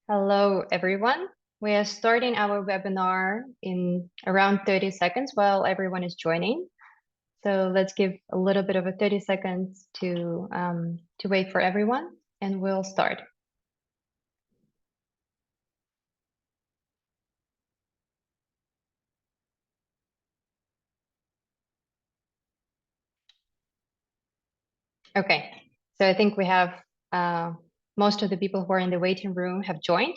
Hello, everyone. We are starting our webinar in around 30 seconds while everyone is joining. So let's give a little bit of a 30 seconds to wait for everyone, and we'll start. Okay, so I think we have most of the people who are in the waiting room have joined.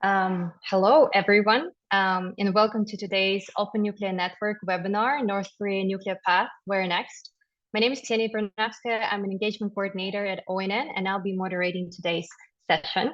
Hello, everyone, and welcome to today's Open Nuclear Network webinar, North Korea Nuclear Path, Where Next? My name is Kseniia Pirnavskaia. I'm an engagement coordinator at ONN, and I'll be moderating today's session.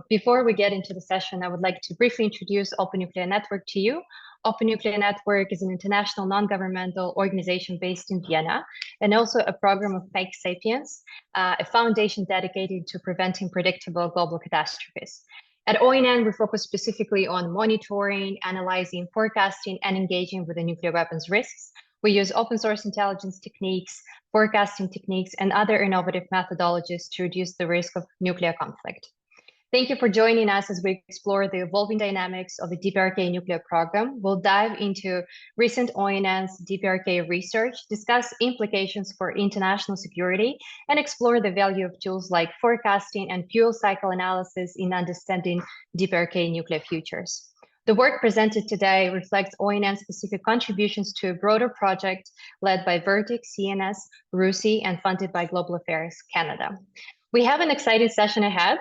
Before we get into the session, I would like to briefly introduce Open Nuclear Network to you. Open Nuclear Network is an international non-governmental organization based in Vienna, and also a program of Fake Sapiens, a foundation dedicated to preventing predictable global catastrophes. At ONN, we focus specifically on monitoring, analyzing, forecasting, and engaging with the nuclear weapons risks. We use open source intelligence techniques, forecasting techniques, and other innovative methodologies to reduce the risk of nuclear conflict. Thank you for joining us as we explore the evolving dynamics of the DPRK nuclear program. We'll dive into recent ONN's DPRK research, discuss implications for international security, and explore the value of tools like forecasting and fuel cycle analysis in understanding DPRK nuclear futures. The work presented today reflects ONN's specific contributions to a broader project led by VERTIC, CNS, RUSI, and funded by Global Affairs Canada. We have an exciting session ahead.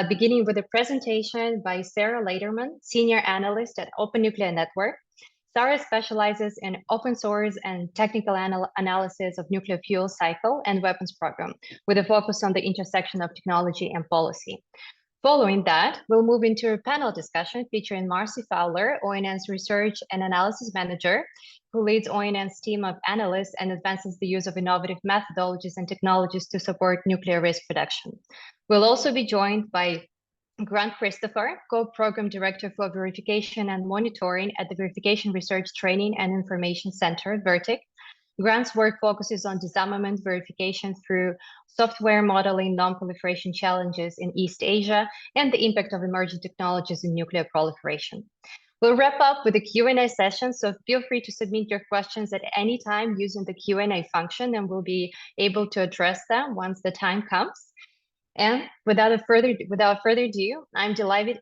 Beginning with a presentation by Sarah Laderman, Senior Analyst at Open Nuclear Network. Sarah specializes in open source and technical analysis of nuclear fuel cycle and weapons program, with a focus on the intersection of technology and policy. Following that, we'll move into a panel discussion featuring Marcy Fowler, ONN's Research and Analysis Manager, who leads ONN's team of analysts and advances the use of innovative methodologies and technologies to support nuclear risk reduction. We'll also be joined by Grant Christopher, Co-Program Director for Verification and Monitoring at the Verification Research Training and Information Center, VERTIC. Grant's work focuses on disarmament verification through software modeling non-proliferation challenges in East Asia and the impact of emerging technologies in nuclear proliferation. We'll wrap up with a Q&A session, so feel free to submit your questions at any time using the Q&A function, and we'll be able to address them once the time comes. And without further ado, I'm delighted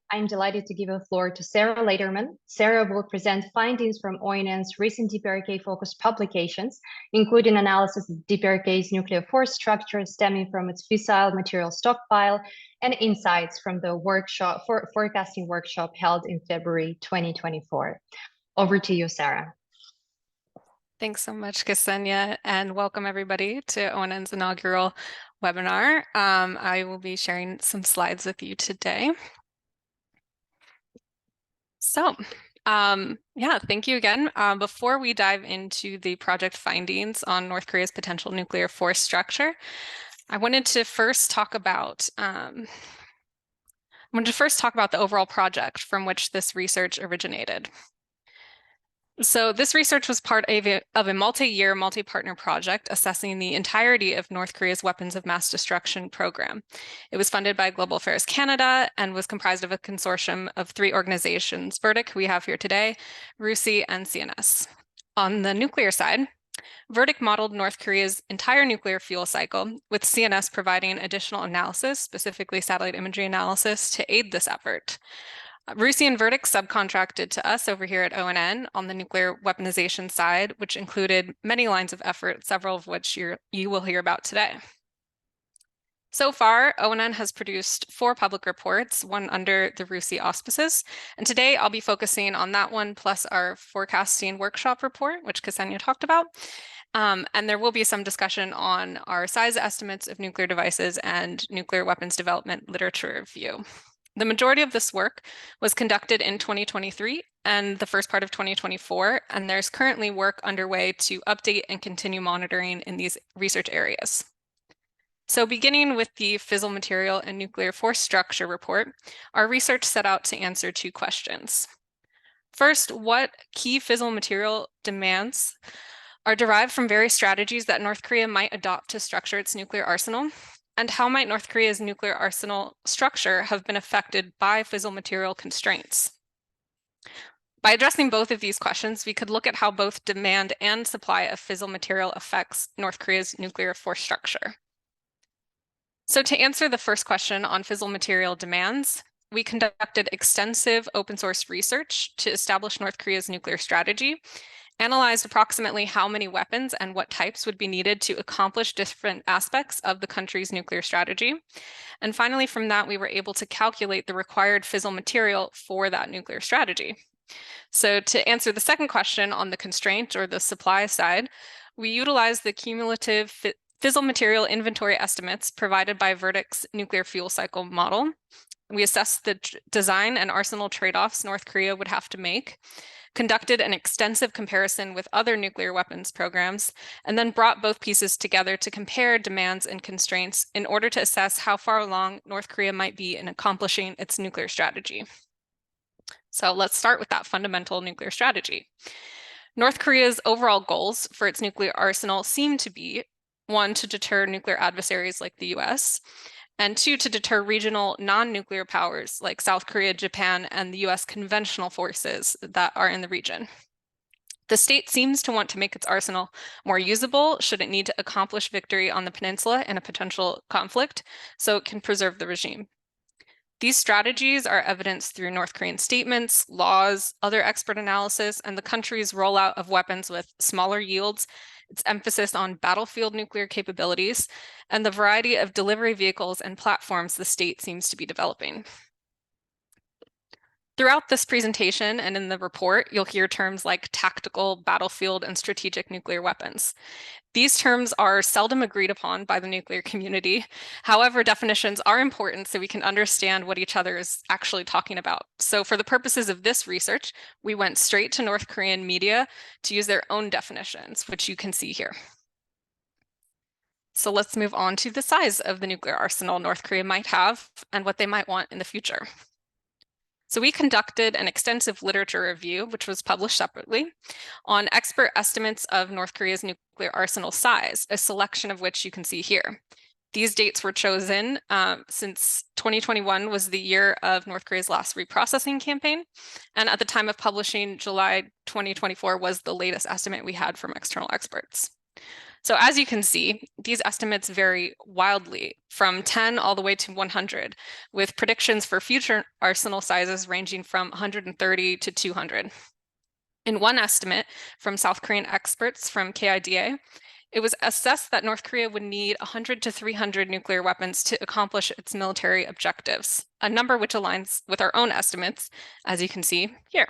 to give the floor to Sarah Laderman. Sarah will present findings from ONN's recent DPRK-focused publications, including analysis of DPRK's nuclear force structure stemming from its fissile material stockpile, and insights from the forecasting workshop held in February 2024. Over to you, Sarah. Thanks so much, Kseniia, and welcome everybody to ONN's inaugural webinar. I will be sharing some slides with you today. So, yeah, thank you again. Before we dive into the project findings on North Korea's potential nuclear force structure, I wanted to first talk about the overall project from which this research originated. So this research was part of a multi-year, multi-partner project assessing the entirety of North Korea's weapons of mass destruction program. It was funded by Global Affairs Canada and was comprised of a consortium of 3 organizations, VERTIC, who we have here today, RUSI, and CNS. On the nuclear side, VERTIC modeled North Korea's entire nuclear fuel cycle, with CNS providing additional analysis, specifically satellite imagery analysis, to aid this effort. RUSI and VERTIC subcontracted to us over here at ONN on the nuclear weaponization side, which included many lines of effort, several of which you will hear about today. So far, ONN has produced 4 public reports, one under the RUSI auspices, and today I'll be focusing on that one, plus our forecasting workshop report, which Kseniia talked about. And there will be some discussion on our size estimates of nuclear devices and nuclear weapons development literature review. The majority of this work was conducted in 2023 and the first part of 2024, and there's currently work underway to update and continue monitoring in these research areas. So beginning with the fissile material and nuclear force structure report, our research set out to answer 2 questions. First, what key fissile material demands are derived from various strategies that North Korea might adopt to structure its nuclear arsenal? And how might North Korea's nuclear arsenal structure have been affected by fissile material constraints? By addressing both of these questions, we could look at how both demand and supply of fissile material affects North Korea's nuclear force structure. So to answer the first question on fissile material demands, we conducted extensive open source research to establish North Korea's nuclear strategy, analyzed approximately how many weapons and what types would be needed to accomplish different aspects of the country's nuclear strategy. And finally, from that, we were able to calculate the required fissile material for that nuclear strategy. So to answer the second question on the constraint or the supply side, we utilized the cumulative fissile material inventory estimates provided by VERTIC's nuclear fuel cycle model. We assessed the design and arsenal trade-offs North Korea would have to make, conducted an extensive comparison with other nuclear weapons programs, and then brought both pieces together to compare demands and constraints in order to assess how far along North Korea might be in accomplishing its nuclear strategy. So let's start with that fundamental nuclear strategy. North Korea's overall goals for its nuclear arsenal seem to be, one, to deter nuclear adversaries like the US, and two, to deter regional non-nuclear powers like South Korea, Japan, and the US conventional forces that are in the region. The state seems to want to make its arsenal more usable should it need to accomplish victory on the peninsula in a potential conflict, so it can preserve the regime. These strategies are evidenced through North Korean statements, laws, other expert analysis, and the country's rollout of weapons with smaller yields, its emphasis on battlefield nuclear capabilities, and the variety of delivery vehicles and platforms the state seems to be developing. Throughout this presentation and in the report, you'll hear terms like tactical, battlefield, and strategic nuclear weapons. These terms are seldom agreed upon by the nuclear community. However, definitions are important so we can understand what each other is actually talking about. So for the purposes of this research, we went straight to North Korean media to use their own definitions, which you can see here. So let's move on to the size of the nuclear arsenal North Korea might have and what they might want in the future. So we conducted an extensive literature review, which was published separately, on expert estimates of North Korea's nuclear arsenal size, a selection of which you can see here. These dates were chosen since 2021 was the year of North Korea's last reprocessing campaign. And at the time of publishing, July 2024 was the latest estimate we had from external experts. So as you can see, these estimates vary wildly from 10 all the way to 100, with predictions for future arsenal sizes ranging from 130 to 200. In one estimate from South Korean experts from KIDA, it was assessed that North Korea would need 100 to 300 nuclear weapons to accomplish its military objectives, a number which aligns with our own estimates, as you can see here.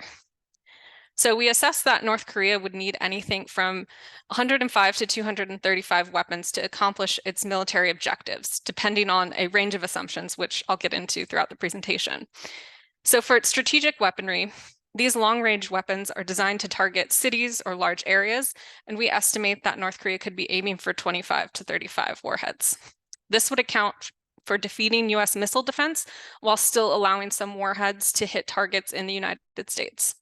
So we assessed that North Korea would need anything from 105 to 235 weapons to accomplish its military objectives, depending on a range of assumptions, which I'll get into throughout the presentation. So for its strategic weaponry, these long-range weapons are designed to target cities or large areas, and we estimate that North Korea could be aiming for 25 to 35 warheads. This would account for defeating US missile defense while still allowing some warheads to hit targets in the United States.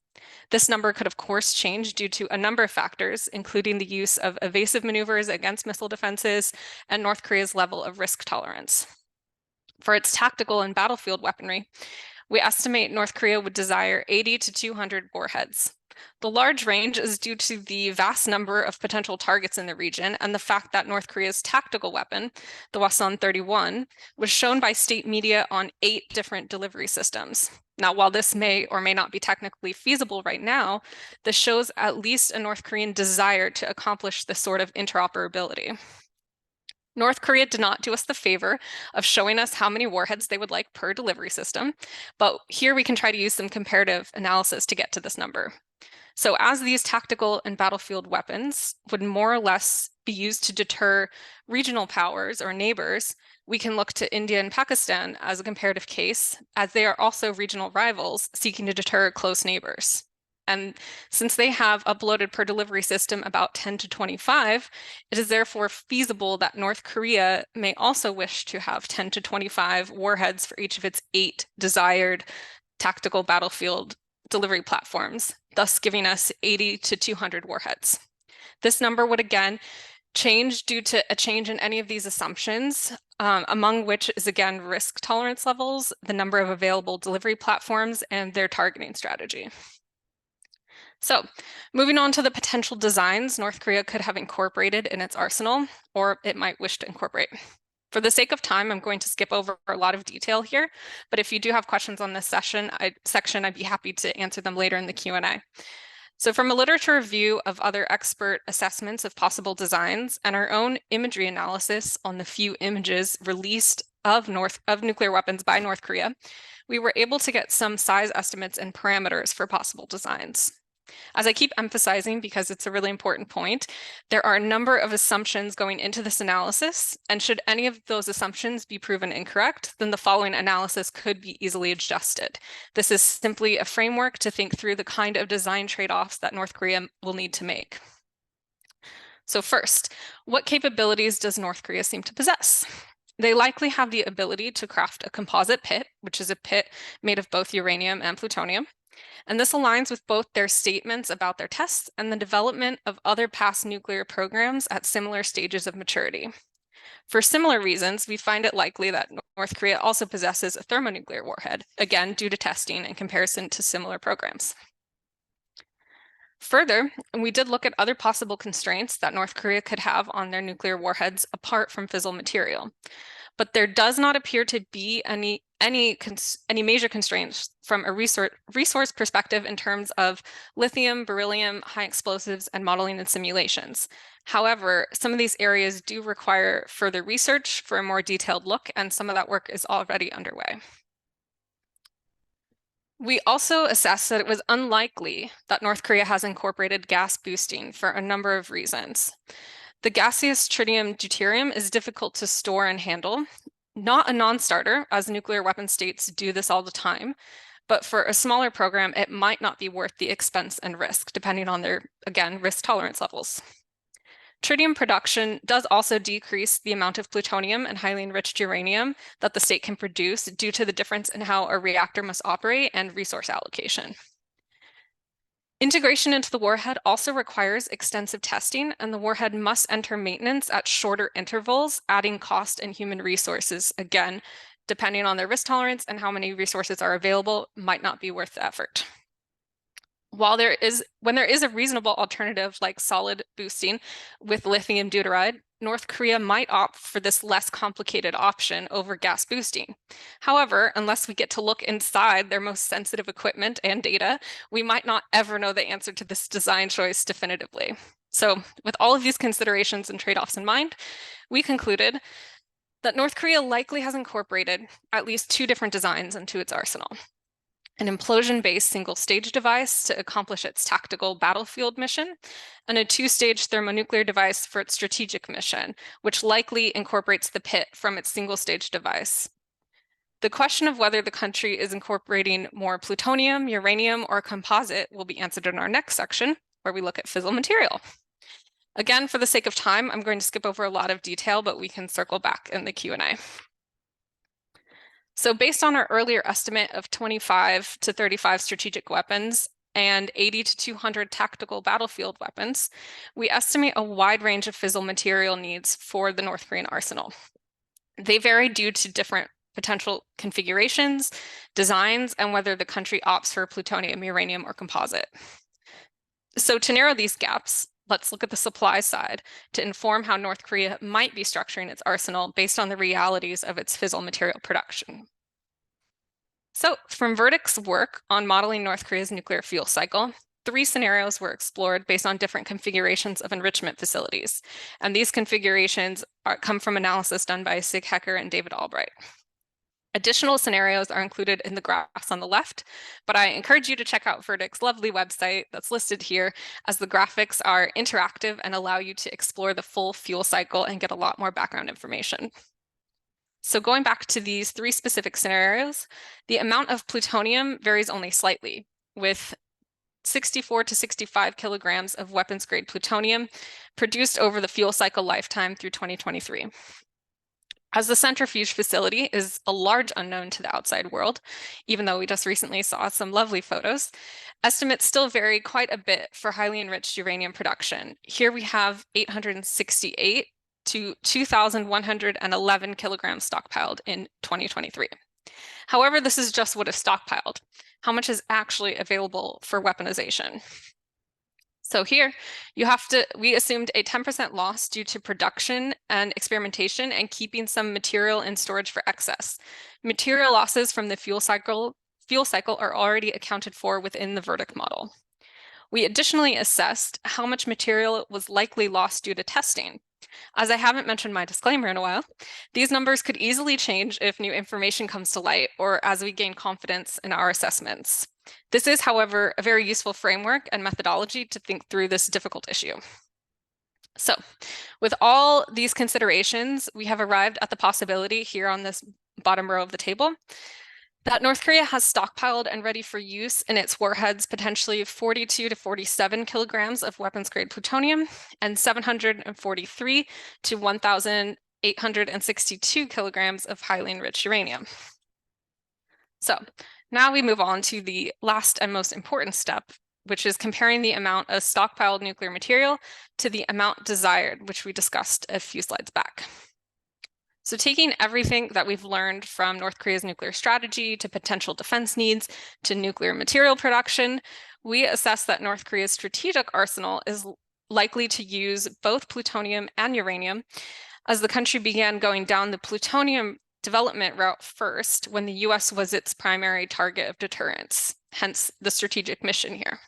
This number could, of course, change due to a number of factors, including the use of evasive maneuvers against missile defenses and North Korea's level of risk tolerance. For its tactical and battlefield weaponry, we estimate North Korea would desire 80 to 200 warheads. The large range is due to the vast number of potential targets in the region and the fact that North Korea's tactical weapon, the Hwasong-31, was shown by state media on 8 different delivery systems. Now, while this may or may not be technically feasible right now, this shows at least a North Korean desire to accomplish this sort of interoperability. North Korea did not do us the favor of showing us how many warheads they would like per delivery system, but here we can try to use some comparative analysis to get to this number. So as these tactical and battlefield weapons would more or less be used to deter regional powers or neighbors, we can look to India and Pakistan as a comparative case, as they are also regional rivals seeking to deter close neighbors. And since they have uploaded per delivery system about 10 to 25, it is therefore feasible that North Korea may also wish to have 10 to 25 warheads for each of its 8 desired tactical battlefield delivery platforms, thus giving us 80 to 200 warheads. This number would again change due to a change in any of these assumptions, among which is again risk tolerance levels, the number of available delivery platforms, and their targeting strategy. So moving on to the potential designs North Korea could have incorporated in its arsenal, or it might wish to incorporate. For the sake of time, I'm going to skip over a lot of detail here, but if you do have questions on this section, I'd be happy to answer them later in the Q&A. So from a literature review of other expert assessments of possible designs and our own imagery analysis on the few images released of nuclear weapons by North Korea, we were able to get some size estimates and parameters for possible designs. As I keep emphasizing, because it's a really important point, there are a number of assumptions going into this analysis, and should any of those assumptions be proven incorrect, then the following analysis could be easily adjusted. This is simply a framework to think through the kind of design trade-offs that North Korea will need to make. So first, what capabilities does North Korea seem to possess? They likely have the ability to craft a composite pit, which is a pit made of both uranium and plutonium. And this aligns with both their statements about their tests and the development of other past nuclear programs at similar stages of maturity. For similar reasons, we find it likely that North Korea also possesses a thermonuclear warhead, again, due to testing in comparison to similar programs. Further, we did look at other possible constraints that North Korea could have on their nuclear warheads apart from fissile material. But there does not appear to be any major constraints from a resource perspective in terms of lithium, beryllium, high explosives, and modeling and simulations. However, some of these areas do require further research for a more detailed look, and some of that work is already underway. We also assessed that it was unlikely that North Korea has incorporated gas boosting for a number of reasons. The gaseous tritium deuterium is difficult to store and handle, not a non-starter, as nuclear weapon states do this all the time, but for a smaller program, it might not be worth the expense and risk, depending on their, again, risk tolerance levels. Tritium production does also decrease the amount of plutonium and highly enriched uranium that the state can produce due to the difference in how a reactor must operate and resource allocation. Integration into the warhead also requires extensive testing, and the warhead must enter maintenance at shorter intervals, adding cost and human resources. Again, depending on their risk tolerance and how many resources are available, might not be worth the effort. When there is a reasonable alternative like solid boosting with lithium deuteride, North Korea might opt for this less complicated option over gas boosting. However, unless we get to look inside their most sensitive equipment and data, we might not ever know the answer to this design choice definitively. So with all of these considerations and trade-offs in mind, we concluded that North Korea likely has incorporated at least two different designs into its arsenal: an implosion-based single-stage device to accomplish its tactical battlefield mission, and a two-stage thermonuclear device for its strategic mission, which likely incorporates the pit from its single-stage device. The question of whether the country is incorporating more plutonium, uranium, or composite will be answered in our next section, where we look at fissile material. Again, for the sake of time, I'm going to skip over a lot of detail, but we can circle back in the Q&A. So based on our earlier estimate of 25 to 35 strategic weapons and 80 to 200 tactical battlefield weapons, we estimate a wide range of fissile material needs for the North Korean arsenal. They vary due to different potential configurations, designs, and whether the country opts for plutonium, uranium, or composite. So to narrow these gaps, let's look at the supply side to inform how North Korea might be structuring its arsenal based on the realities of its fissile material production. So from VERTIC's work on modeling North Korea's nuclear fuel cycle, 3 scenarios were explored based on different configurations of enrichment facilities. And these configurations come from analysis done by Sig Hecker and David Albright. Additional scenarios are included in the graphs on the left, but I encourage you to check out VERTIC's lovely website that's listed here, as the graphics are interactive and allow you to explore the full fuel cycle and get a lot more background information. So going back to these 3 specific scenarios, the amount of plutonium varies only slightly, with 64 to 65 kilograms of weapons-grade plutonium produced over the fuel cycle lifetime through 2023. As the centrifuge facility is a large unknown to the outside world, even though we just recently saw some lovely photos, estimates still vary quite a bit for highly enriched uranium production. Here we have 868 to 2,111 kilograms stockpiled in 2023. However, this is just what is stockpiled. How much is actually available for weaponization? So here we assumed a 10% loss due to production and experimentation and keeping some material in storage for excess. Material losses from the fuel cycle are already accounted for within the VERTIC model. We additionally assessed how much material was likely lost due to testing. As I haven't mentioned my disclaimer in a while, these numbers could easily change if new information comes to light or as we gain confidence in our assessments. This is, however, a very useful framework and methodology to think through this difficult issue. So, with all these considerations, we have arrived at the possibility here on this bottom row of the table that North Korea has stockpiled and ready for use in its warheads potentially 42 to 47 kilograms of weapons-grade plutonium and 743 to 1,862 kilograms of highly enriched uranium. So now we move on to the last and most important step, which is comparing the amount of stockpiled nuclear material to the amount desired, which we discussed a few slides back. So taking everything that we've learned from North Korea's nuclear strategy to potential defense needs to nuclear material production, we assess that North Korea's strategic arsenal is likely to use both plutonium and uranium, as the country began going down the plutonium development route first when the US was its primary target of deterrence, hence the strategic mission here.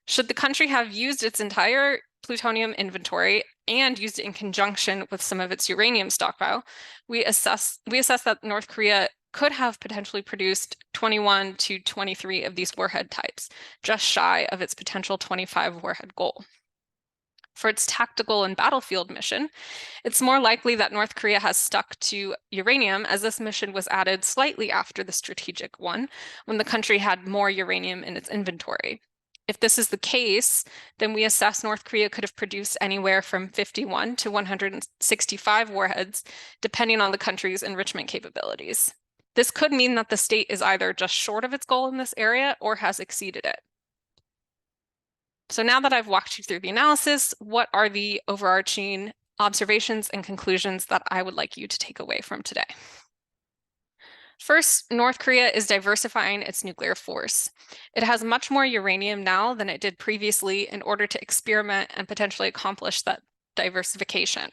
Should the country have used its entire plutonium inventory and used it in conjunction with some of its uranium stockpile, we assess that North Korea could have potentially produced 21 to 23 of these warhead types, just shy of its potential 25 warhead goal. For its tactical and battlefield mission, it's more likely that North Korea has stuck to uranium, as this mission was added slightly after the strategic one, when the country had more uranium in its inventory. If this is the case, then we assess North Korea could have produced anywhere from 51 to 165 warheads, depending on the country's enrichment capabilities. This could mean that the state is either just short of its goal in this area or has exceeded it. So now that I've walked you through the analysis, what are the overarching observations and conclusions that I would like you to take away from today? First, North Korea is diversifying its nuclear force. It has much more uranium now than it did previously in order to experiment and potentially accomplish that diversification.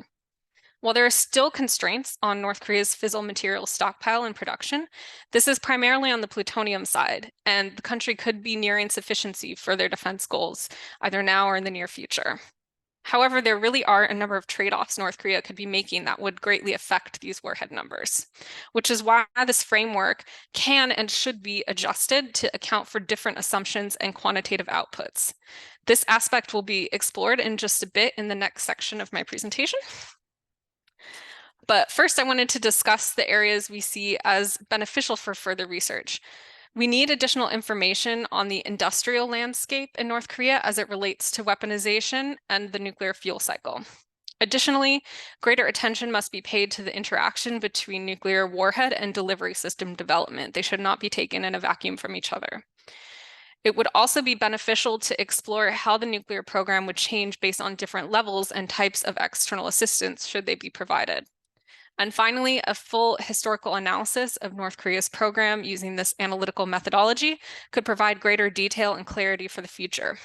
While there are still constraints on North Korea's fissile material stockpile and production, this is primarily on the plutonium side, and the country could be nearing sufficiency for their defense goals, either now or in the near future. However, there really are a number of trade-offs North Korea could be making that would greatly affect these warhead numbers, which is why this framework can and should be adjusted to account for different assumptions and quantitative outputs. This aspect will be explored in just a bit in the next section of my presentation. But first, I wanted to discuss the areas we see as beneficial for further research. We need additional information on the industrial landscape in North Korea as it relates to weaponization and the nuclear fuel cycle. Additionally, greater attention must be paid to the interaction between nuclear warhead and delivery system development. They should not be taken in a vacuum from each other. It would also be beneficial to explore how the nuclear program would change based on different levels and types of external assistance should they be provided. And finally, a full historical analysis of North Korea's program using this analytical methodology could provide greater detail and clarity for the future,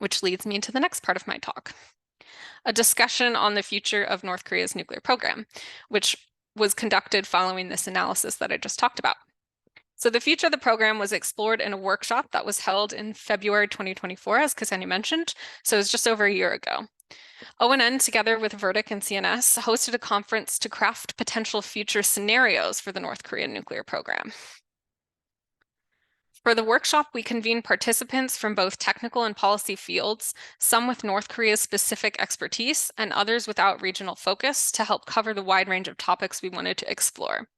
which leads me to the next part of my talk, a discussion on the future of North Korea's nuclear program, which was conducted following this analysis that I just talked about. So the future of the program was explored in a workshop that was held in February 2024, as Kseniia mentioned, so it was just over a year ago. ONN, together with VERTIC and CNS, hosted a conference to craft potential future scenarios for the North Korean nuclear program. For the workshop, we convened participants from both technical and policy fields, some with North Korea's specific expertise and others without regional focus, to help cover the wide range of topics we wanted to explore.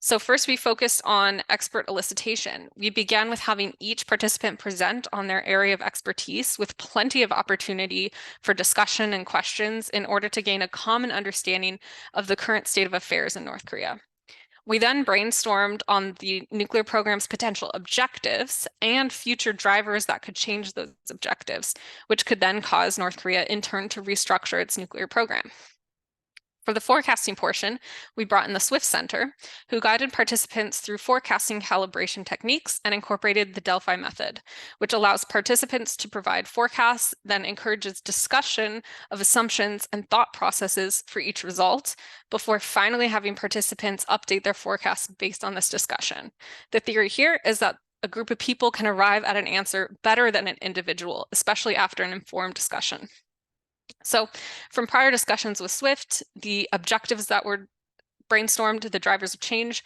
So first we focused on expert elicitation. We began with having each participant present on their area of expertise with plenty of opportunity for discussion and questions in order to gain a common understanding of the current state of affairs in North Korea. We then brainstormed on the nuclear program's potential objectives and future drivers that could change those objectives, which could then cause North Korea in turn to restructure its nuclear program. For the forecasting portion, we brought in the SWIFT Center, who guided participants through forecasting calibration techniques and incorporated the Delphi method, which allows participants to provide forecasts, then encourages discussion of assumptions and thought processes for each result, before finally having participants update their forecasts based on this discussion. The theory here is that a group of people can arrive at an answer better than an individual, especially after an informed discussion. So from prior discussions with SWIFT, the objectives that were brainstormed, the drivers of change,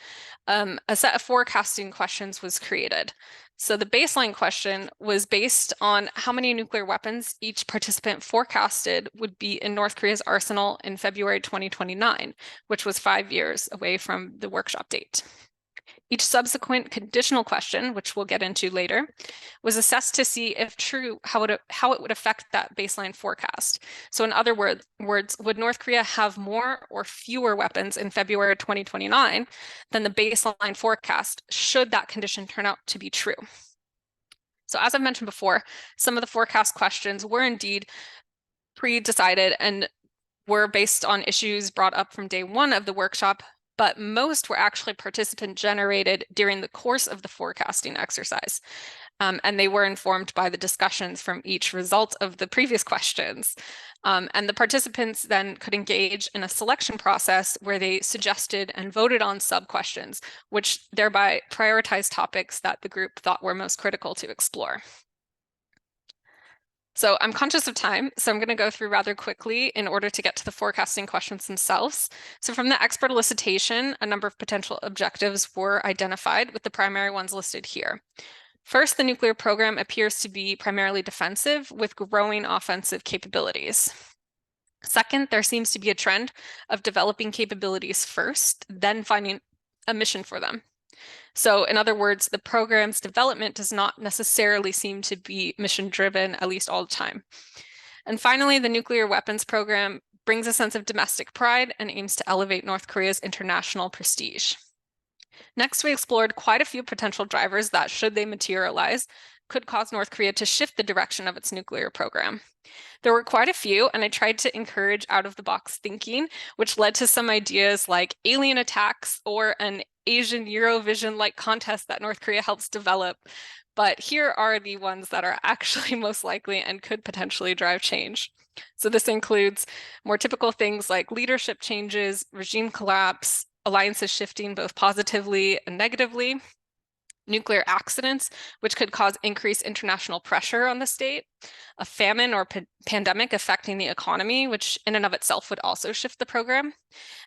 a set of forecasting questions was created. So the baseline question was based on how many nuclear weapons each participant forecasted would be in North Korea's arsenal in February 2029, which was 5 years away from the workshop date. Each subsequent conditional question, which we'll get into later, was assessed to see if true, how it would affect that baseline forecast. So in other words, would North Korea have more or fewer weapons in February 2029 than the baseline forecast, should that condition turn out to be true? So as I mentioned before, some of the forecast questions were indeed pre-decided and were based on issues brought up from day one of the workshop, but most were actually participant generated during the course of the forecasting exercise. And they were informed by the discussions from each result of the previous questions. And the participants then could engage in a selection process where they suggested and voted on sub-questions, which thereby prioritized topics that the group thought were most critical to explore. So I'm conscious of time, so I'm going to go through rather quickly in order to get to the forecasting questions themselves. So from the expert elicitation, a number of potential objectives were identified, with the primary ones listed here. First, the nuclear program appears to be primarily defensive with growing offensive capabilities. Second, there seems to be a trend of developing capabilities first, then finding a mission for them. So in other words, the program's development does not necessarily seem to be mission-driven, at least all the time. And finally, the nuclear weapons program brings a sense of domestic pride and aims to elevate North Korea's international prestige. Next, we explored quite a few potential drivers that, should they materialize, could cause North Korea to shift the direction of its nuclear program. There were quite a few, and I tried to encourage out-of-the-box thinking, which led to some ideas like alien attacks or an Asian Eurovision-like contest that North Korea helps develop. But here are the ones that are actually most likely and could potentially drive change. So this includes more typical things like leadership changes, regime collapse, alliances shifting both positively and negatively, nuclear accidents, which could cause increased international pressure on the state, a famine or pandemic affecting the economy, which in and of itself would also shift the program.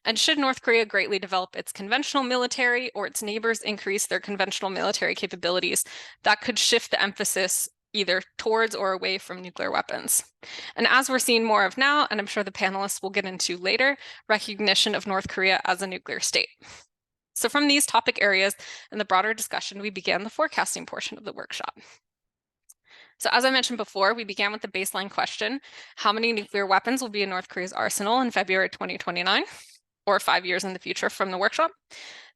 And should North Korea greatly develop its conventional military or its neighbors increase their conventional military capabilities, that could shift the emphasis either towards or away from nuclear weapons. And as we're seeing more of now, and I'm sure the panelists will get into later, recognition of North Korea as a nuclear state. So from these topic areas and the broader discussion, we began the forecasting portion of the workshop. So as I mentioned before, we began with the baseline question: how many nuclear weapons will be in North Korea's arsenal in February 2029, or 5 years in the future from the workshop?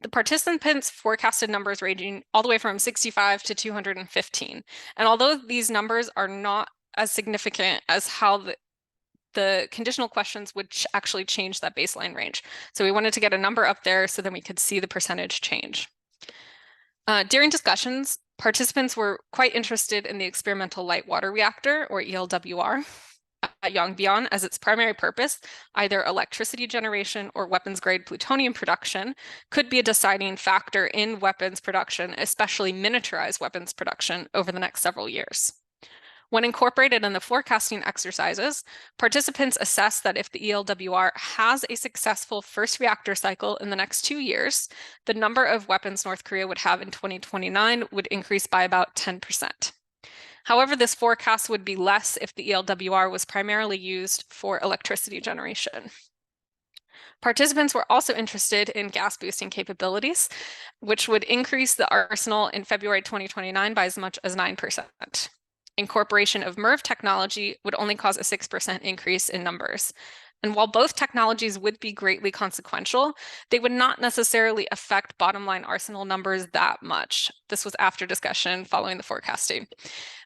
The participants forecasted numbers ranging all the way from 65 to 215. And although these numbers are not as significant as how the conditional questions would actually change that baseline range. So we wanted to get a number up there so then we could see the percentage change. During discussions, participants were quite interested in the experimental light water reactor, or ELWR, at Yongbyon as its primary purpose. Either electricity generation or weapons-grade plutonium production could be a deciding factor in weapons production, especially miniaturized weapons production, over the next several years. When incorporated in the forecasting exercises, participants assessed that if the ELWR has a successful first reactor cycle in the next 2 years, the number of weapons North Korea would have in 2029 would increase by about 10%. However, this forecast would be less if the ELWR was primarily used for electricity generation. Participants were also interested in gas boosting capabilities, which would increase the arsenal in February 2029 by as much as 9%. Incorporation of MIRV technology would only cause a 6% increase in numbers. And while both technologies would be greatly consequential, they would not necessarily affect bottom line arsenal numbers that much. This was after discussion following the forecasting.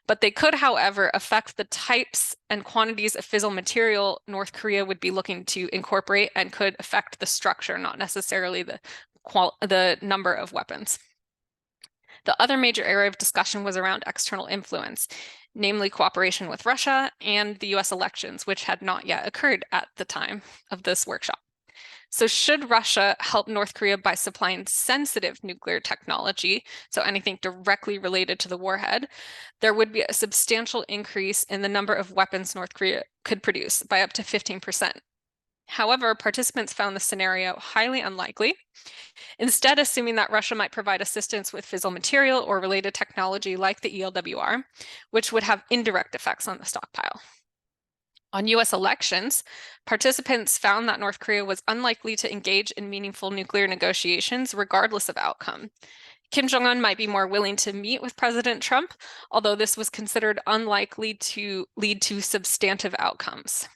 But they could, however, affect the types and quantities of fissile material North Korea would be looking to incorporate and could affect the structure, not necessarily the number of weapons. The other major area of discussion was around external influence, namely cooperation with Russia and the US elections, which had not yet occurred at the time of this workshop. So should Russia help North Korea by supplying sensitive nuclear technology, so anything directly related to the warhead, there would be a substantial increase in the number of weapons North Korea could produce by up to 15%. However, participants found the scenario highly unlikely, instead assuming that Russia might provide assistance with fissile material or related technology like the ELWR, which would have indirect effects on the stockpile. On US elections, participants found that North Korea was unlikely to engage in meaningful nuclear negotiations regardless of outcome. Kim Jong-un might be more willing to meet with President Trump, although this was considered unlikely to lead to substantive outcomes.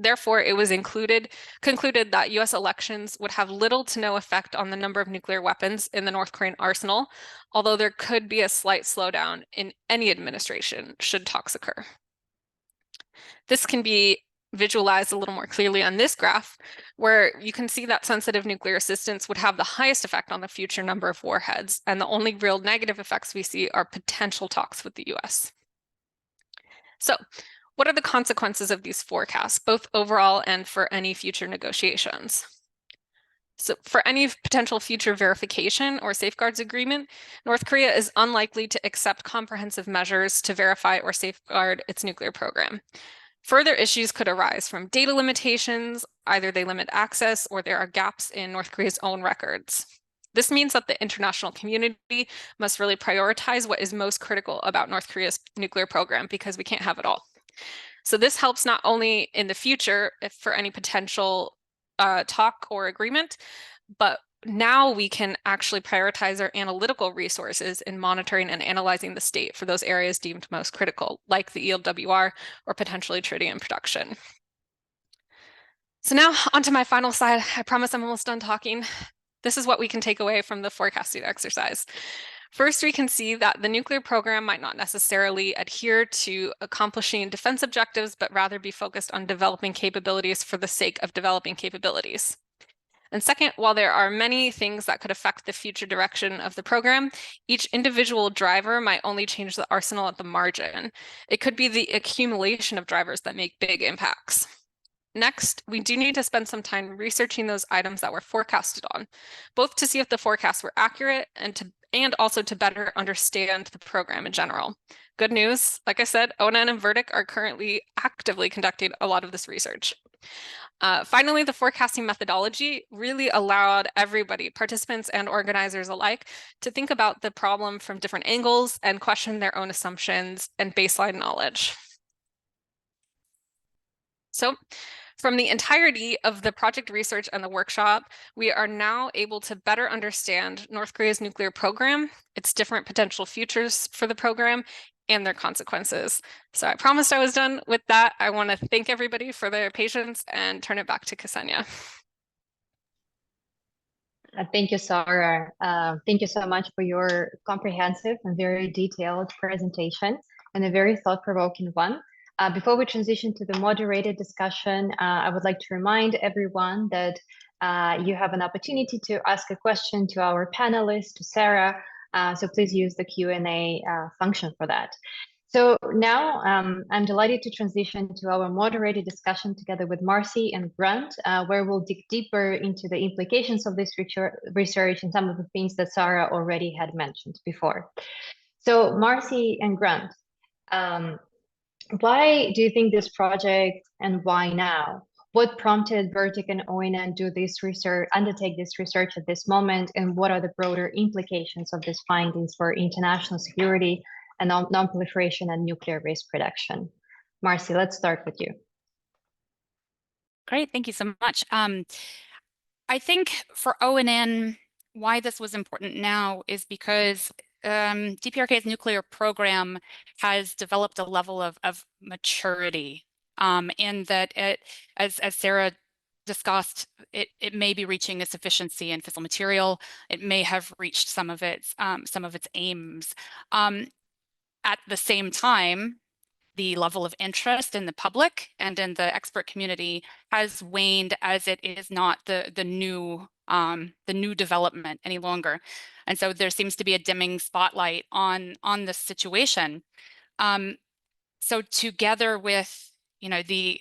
Therefore, it was concluded that US elections would have little to no effect on the number of nuclear weapons in the North Korean arsenal, although there could be a slight slowdown in any administration should talks occur. This can be visualized a little more clearly on this graph, where you can see that sensitive nuclear assistance would have the highest effect on the future number of warheads, and the only real negative effects we see are potential talks with the US. So, what are the consequences of these forecasts, both overall and for any future negotiations? So for any potential future verification or safeguards agreement, North Korea is unlikely to accept comprehensive measures to verify or safeguard its nuclear program. Further issues could arise from data limitations, either they limit access or there are gaps in North Korea's own records. This means that the international community must really prioritize what is most critical about North Korea's nuclear program, because we can't have it all. So this helps not only in the future for any potential talk or agreement, but now we can actually prioritize our analytical resources in monitoring and analyzing the state for those areas deemed most critical, like the ELWR or potentially tritium production. So now onto my final slide. I promise I'm almost done talking. This is what we can take away from the forecasting exercise. First, we can see that the nuclear program might not necessarily adhere to accomplishing defense objectives, but rather be focused on developing capabilities for the sake of developing capabilities. And second, while there are many things that could affect the future direction of the program, each individual driver might only change the arsenal at the margin. It could be the accumulation of drivers that make big impacts. Next, we do need to spend some time researching those items that were forecasted on, both to see if the forecasts were accurate and also to better understand the program in general. Good news, like I said, ONN and VERTIC are currently actively conducting a lot of this research. Finally, the forecasting methodology really allowed everybody, participants and organizers alike, to think about the problem from different angles and question their own assumptions and baseline knowledge. So, from the entirety of the project research and the workshop, we are now able to better understand North Korea's nuclear program, its different potential futures for the program, and their consequences. So I promised I was done with that. I want to thank everybody for their patience and turn it back to Kseniia. Thank you, Sarah. Thank you so much for your comprehensive and very detailed presentation, and a very thought-provoking one. Before we transition to the moderated discussion, I would like to remind everyone that you have an opportunity to ask a question to our panelists, to Sarah, so please use the Q&A function for that. So now I'm delighted to transition to our moderated discussion together with Marcy and Grant, where we'll dig deeper into the implications of this research and some of the things that Sarah already had mentioned before. So Marcy and Grant, why do you think this project, and why now? What prompted VERTIC and ONN to undertake this research at this moment, and what are the broader implications of these findings for international security and non-proliferation and nuclear waste reduction? Marcy, let's start with you. Great, thank you so much. I think for ONN, why this was important now is because DPRK's nuclear program has developed a level of maturity in that it, as Sarah discussed, it may be reaching its efficiency in fissile material. It may have reached some of its aims. At the same time, the level of interest in the public and in the expert community has waned, as it is not the new development any longer. And so there seems to be a dimming spotlight on this situation. So together with, the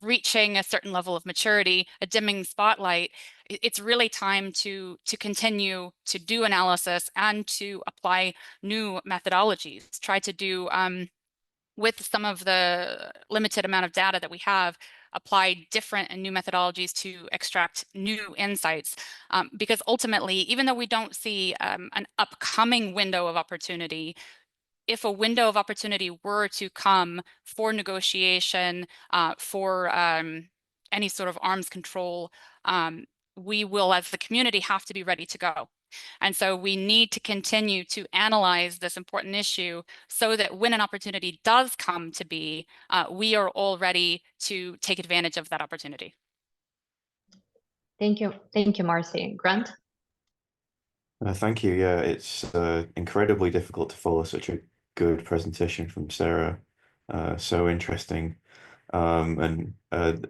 reaching a certain level of maturity, a dimming spotlight, it's really time to continue to do analysis and to apply new methodologies, try to do with some of the limited amount of data that we have, apply different and new methodologies to extract new insights. Because ultimately, even though we don't see an upcoming window of opportunity, if a window of opportunity were to come for negotiation, for any sort of arms control, we will, as the community, have to be ready to go. And so we need to continue to analyze this important issue so that when an opportunity does come to be, we are all ready to take advantage of that opportunity. Thank you, Marcy. Grant? Thank you. Yeah, it's incredibly difficult to follow such a good presentation from Sarah. So interesting. And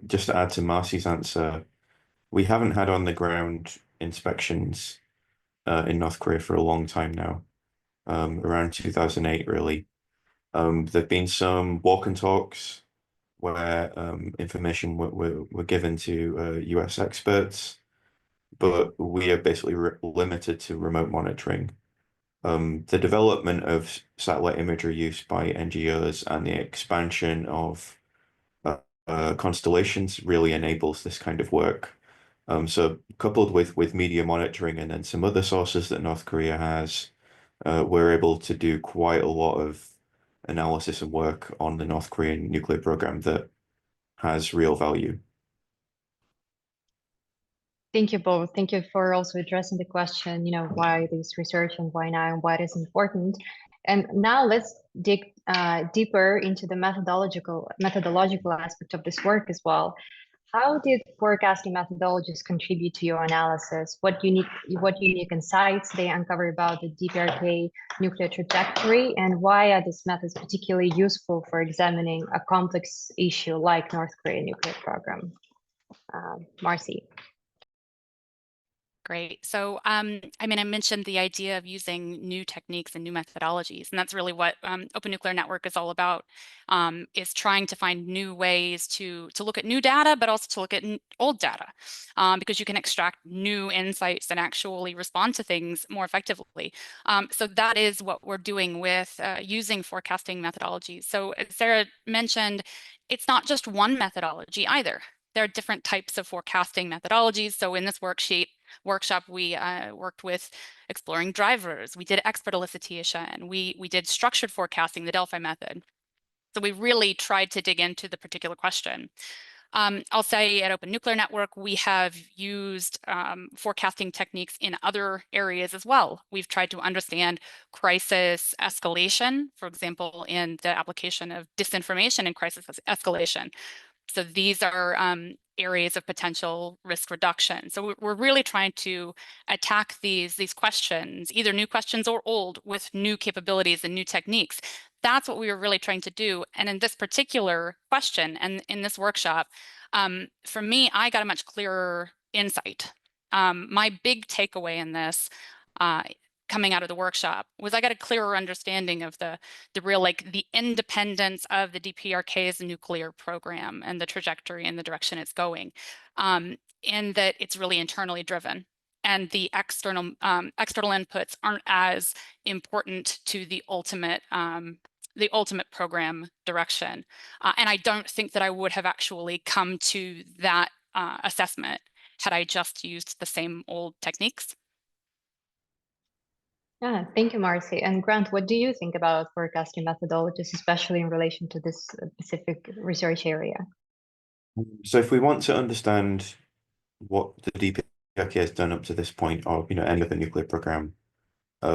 just to add to Marcy's answer, we haven't had on the ground inspections in North Korea for a long time now, around 2008, really. There've been some walk and talks where information were given to US experts, but we are basically limited to remote monitoring. The development of satellite imagery use by NGOs and the expansion of constellations really enables this kind of work. So coupled with media monitoring and then some other sources that North Korea has, we're able to do quite a lot of analysis and work on the North Korean nuclear program that has real value. Thank you both. Thank you for also addressing the question, why this research and why now and why it is important. And now let's dig deeper into the methodological aspect of this work as well. How did forecasting methodologies contribute to your analysis? What unique insights they uncover about the DPRK nuclear trajectory, and why are these methods particularly useful for examining a complex issue like North Korean nuclear program? Marcy. Great. So, I mentioned the idea of using new techniques and new methodologies, and that's really what Open Nuclear Network is all about, is trying to find new ways to look at new data, but also to look at old data, because you can extract new insights and actually respond to things more effectively. So that is what we're doing with using forecasting methodologies. So as Sarah mentioned, it's not just one methodology either. There are different types of forecasting methodologies. So in this workshop, we worked with exploring drivers. We did expert elicitation. We did structured forecasting, the Delphi method. So we really tried to dig into the particular question. I'll say at Open Nuclear Network, we have used forecasting techniques in other areas as well. We've tried to understand crisis escalation, for example, in the application of disinformation in crisis escalation. So these are areas of potential risk reduction. So we're really trying to attack these questions, either new questions or old, with new capabilities and new techniques. That's what we were really trying to do. And in this particular question and in this workshop, for me, I got a much clearer insight. My big takeaway in this coming out of the workshop was I got a clearer understanding of the real, the independence of the DPRK's nuclear program and the trajectory and the direction it's going, in that it's really internally driven, and the external inputs aren't as important to the ultimate program direction. And I don't think that I would have actually come to that assessment had I just used the same old techniques. Yeah, thank you, Marcy. And Grant, what do you think about forecasting methodologies, especially in relation to this specific research area? So if we want to understand what the DPRK has done up to this point, or any other nuclear program,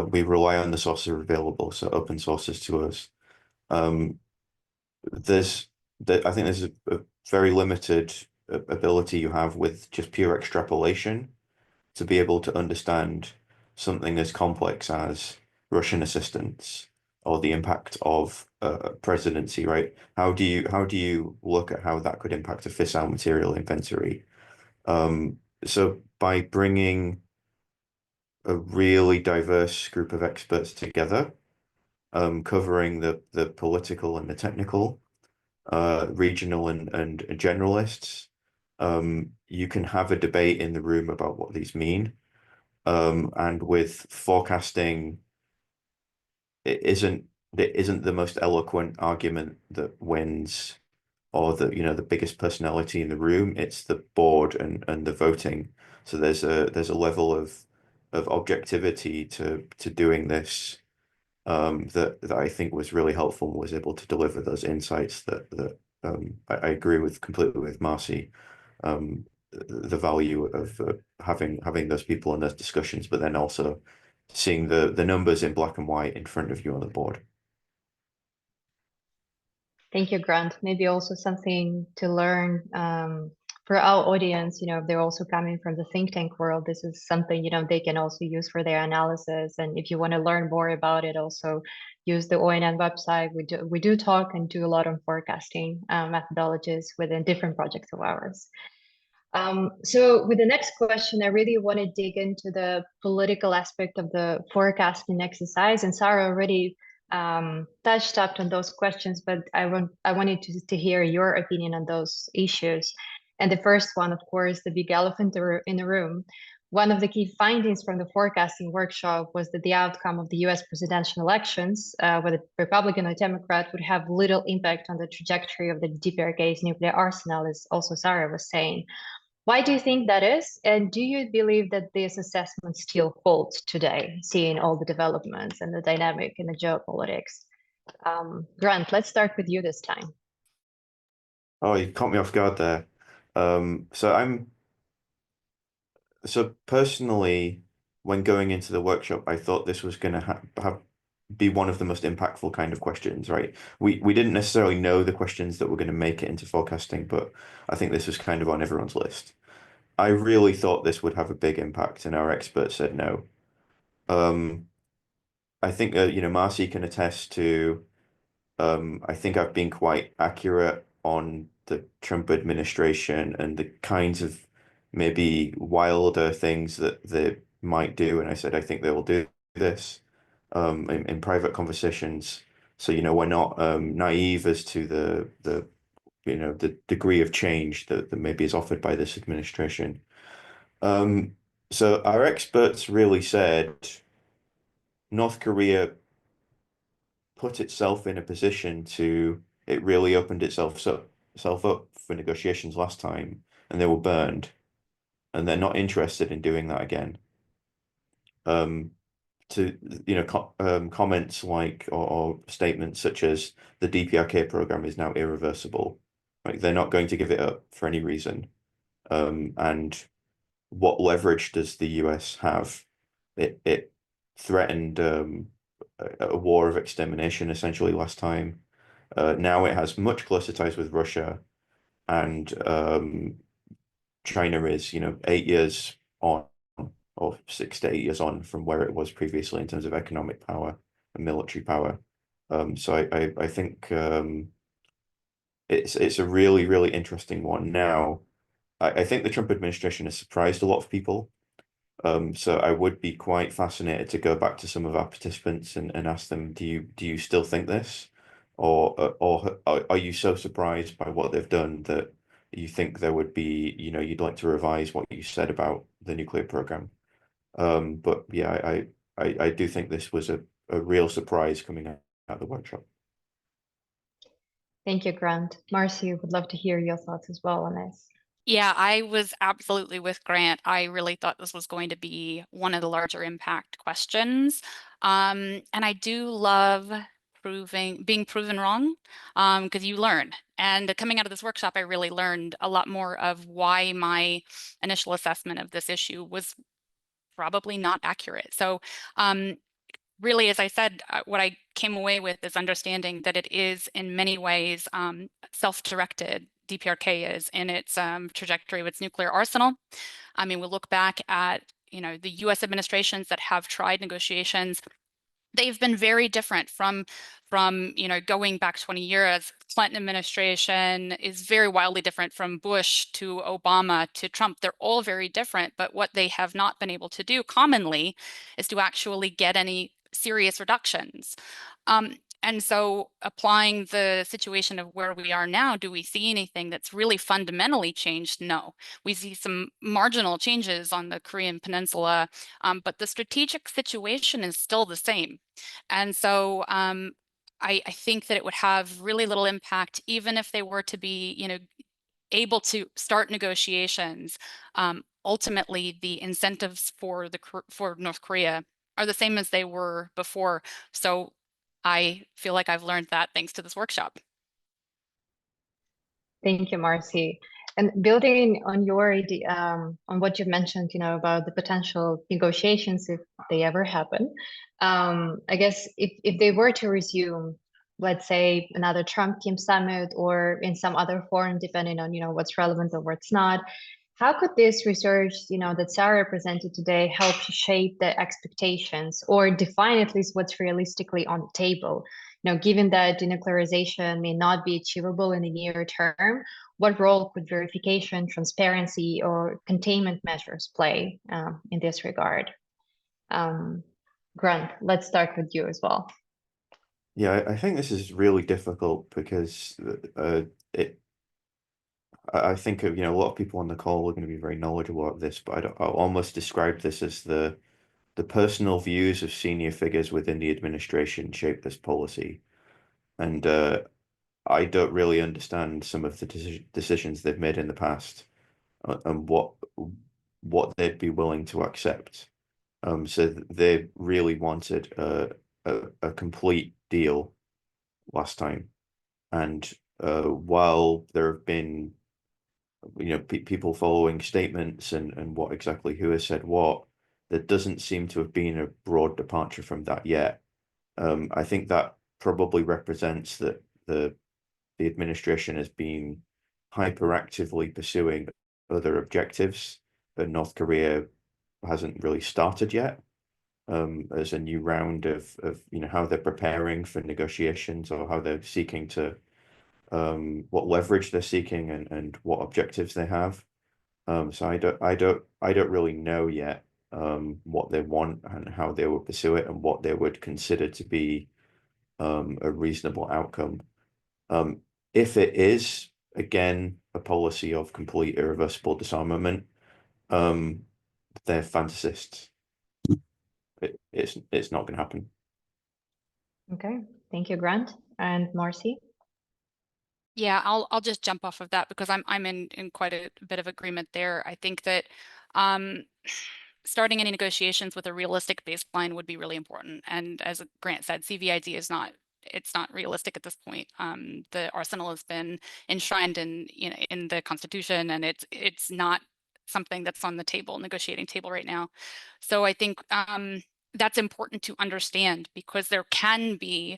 we rely on the sources available, so open sources to us. I think there's a very limited ability you have with just pure extrapolation to be able to understand something as complex as Russian assistance or the impact of presidency, right? How do you look at how that could impact a fissile material inventory? So by bringing a really diverse group of experts together, covering the political and the technical, regional and generalists, you can have a debate in the room about what these mean. And with forecasting, it isn't the most eloquent argument that wins, or the biggest personality in the room. It's the board and the voting. So there's a level of objectivity to doing this, that I think was really helpful and was able to deliver those insights that I agree with completely with Marcy. The value of having those people in those discussions, but then also seeing the numbers in black and white in front of you on the board. Thank you, Grant. Maybe also something to learn for our audience, if they're also coming from the think tank world, this is something, they can also use for their analysis. And if you want to learn more about it, also use the ONN website. We do talk and do a lot on forecasting methodologies within different projects of ours. So with the next question, I really want to dig into the political aspect of the forecasting exercise. And Sarah already touched up on those questions, but I wanted to hear your opinion on those issues. And the first one, of course, the big elephant in the room. One of the key findings from the forecasting workshop was that the outcome of the US presidential elections, whether Republican or Democrat, would have little impact on the trajectory of the DPRK's nuclear arsenal, as also Sarah was saying. Why do you think that is? And do you believe that this assessment still holds today, seeing all the developments and the dynamic in the geopolitics? Grant, let's start with you this time. Oh, you caught me off guard there. So personally, when going into the workshop, I thought this was going to be one of the most impactful kind of questions, right? We didn't necessarily know the questions that were going to make it into forecasting, but I think this was kind of on everyone's list. I really thought this would have a big impact, and our experts said no. I think Marcy can attest to. I think I've been quite accurate on the Trump administration and the kinds of maybe wilder things that they might do. And I said, I think they will do this in private conversations. So, we're not naive as to the degree of change that maybe is offered by this administration. So our experts really said North Korea put itself in a position it really opened itself up for negotiations last time, and they were burned, and they're not interested in doing that again. Comments like or statements such as the DPRK program is now irreversible, like they're not going to give it up for any reason. And what leverage does the US have? It threatened a war of extermination essentially last time. Now it has much closer ties with Russia, and China is 8 years on, or 6 to 8 years on from where it was previously in terms of economic power and military power. So I think it's a really, really interesting one. Now, I think the Trump administration has surprised a lot of people. So I would be quite fascinated to go back to some of our participants and ask them, do you still think this? Or are you so surprised by what they've done that you think there would be, you'd like to revise what you said about the nuclear program? But yeah, I do think this was a real surprise coming out of the workshop. Thank you, Grant. Marcy, would love to hear your thoughts as well on this. Yeah, I was absolutely with Grant. I really thought this was going to be one of the larger impact questions. And I do love being proven wrong, because you learn. And coming out of this workshop, I really learned a lot more of why my initial assessment of this issue was probably not accurate. So really, as I said, what I came away with is understanding that it is in many ways self-directed. DPRK is in its trajectory of its nuclear arsenal. I mean, we'll look back at, the US administrations that have tried negotiations. They've been very different from going back 20 years. Clinton administration is very wildly different from Bush to Obama to Trump. They're all very different, but what they have not been able to do commonly is to actually get any serious reductions. And so applying the situation of where we are now, do we see anything that's really fundamentally changed? No. We see some marginal changes on the Korean Peninsula, but the strategic situation is still the same. And so I think that it would have really little impact, even if they were to be, able to start negotiations. Ultimately, the incentives for North Korea are the same as they were before. So I feel like I've learned that thanks to this workshop. Thank you, Marcy. And building on your idea, on what you mentioned, about the potential negotiations if they ever happen, I guess if they were to resume, let's say another Trump-Kim summit or in some other forum, depending on what's relevant or what's not, how could this research, that Sarah presented today, help to shape the expectations or define at least what's realistically on the table? Given that denuclearization may not be achievable in the near term, what role could verification, transparency, or containment measures play in this regard? Grant, let's start with you as well. Yeah, I think this is really difficult because I think a lot of people on the call are going to be very knowledgeable about this, but I'll almost describe this as the personal views of senior figures within the administration shape this policy. And I don't really understand some of the decisions they've made in the past and what they'd be willing to accept. So they really wanted a complete deal last time. And while there have been people following statements and what exactly who has said what, there doesn't seem to have been a broad departure from that yet. I think that probably represents that the administration has been hyperactively pursuing other objectives, but North Korea hasn't really started yet. As a new round of how they're preparing for negotiations or how they're seeking to what leverage they're seeking and what objectives they have. So I don't really know yet what they want and how they would pursue it and what they would consider to be a reasonable outcome. If it is again a policy of complete irreversible disarmament, they're fantasists. It's not going to happen. Okay, thank you, Grant. And Marcy? Yeah, I'll just jump off of that because I'm in quite a bit of agreement there. I think that starting any negotiations with a realistic baseline would be really important. And as Grant said, CVID is not realistic at this point. The arsenal has been enshrined in the Constitution, and it's not something that's on the negotiating table right now. So I think that's important to understand because there can be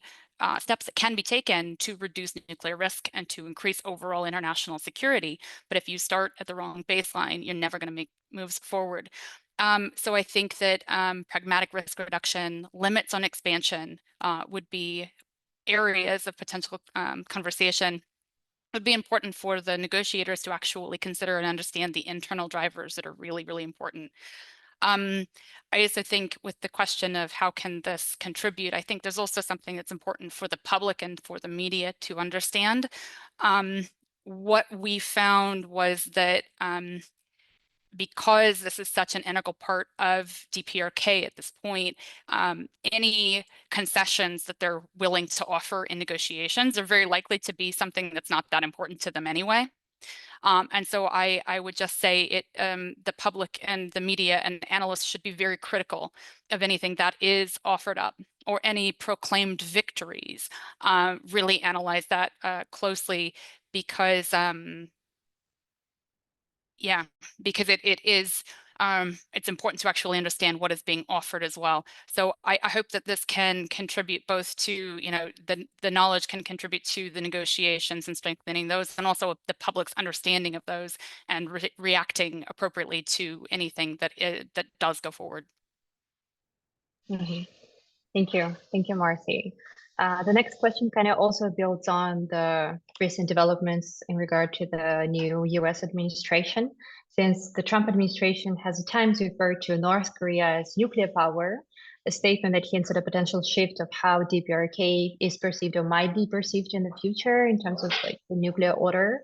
steps that can be taken to reduce nuclear risk and to increase overall international security. But if you start at the wrong baseline, you're never going to make moves forward. So I think that pragmatic risk reduction, limits on expansion would be areas of potential conversation. Would be important for the negotiators to actually consider and understand the internal drivers that are really, really important. I also think with the question of how can this contribute, I think there's also something that's important for the public and for the media to understand. What we found was that because this is such an integral part of DPRK at this point, any concessions that they're willing to offer in negotiations are very likely to be something that's not that important to them anyway. And so I would just say the public and the media and analysts should be very critical of anything that is offered up or any proclaimed victories. Really analyze that closely because because it is it's important to actually understand what is being offered as well. So I hope that this can contribute both to, the knowledge can contribute to the negotiations and strengthening those, and also the public's understanding of those and reacting appropriately to anything that that does go forward. Mm-hmm. Thank you, Marcy. The next question kind of also builds on the recent developments in regard to the new US administration. Since the Trump administration has at times referred to North Korea as nuclear power, a statement that hints at a potential shift of how DPRK is perceived or might be perceived in the future in terms of like the nuclear order.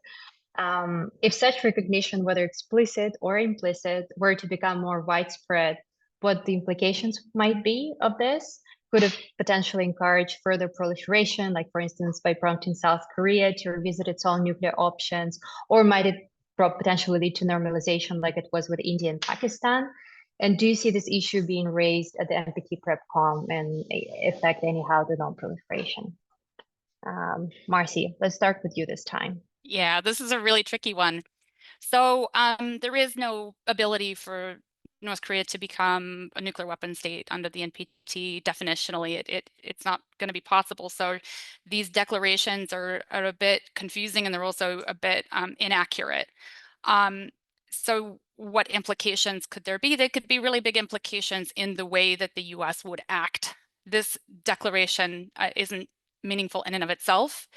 If such recognition, whether explicit or implicit, were to become more widespread, what the implications might be of this? Could it potentially encourage further proliferation, like for instance, by prompting South Korea to revisit its own nuclear options, or might it potentially lead to normalization like it was with India and Pakistan? And do you see this issue being raised at the NPT PrepCom and affect anyhow the non-proliferation? Marcy, let's start with you this time. Yeah, this is a really tricky one. So there is no ability for North Korea to become a nuclear weapon state under the NPT. Definitionally, it's not going to be possible. So these declarations are a bit confusing, and they're also a bit inaccurate. So what implications could there be? There could be really big implications in the way that the US would act. This declaration isn't meaningful in and of itself.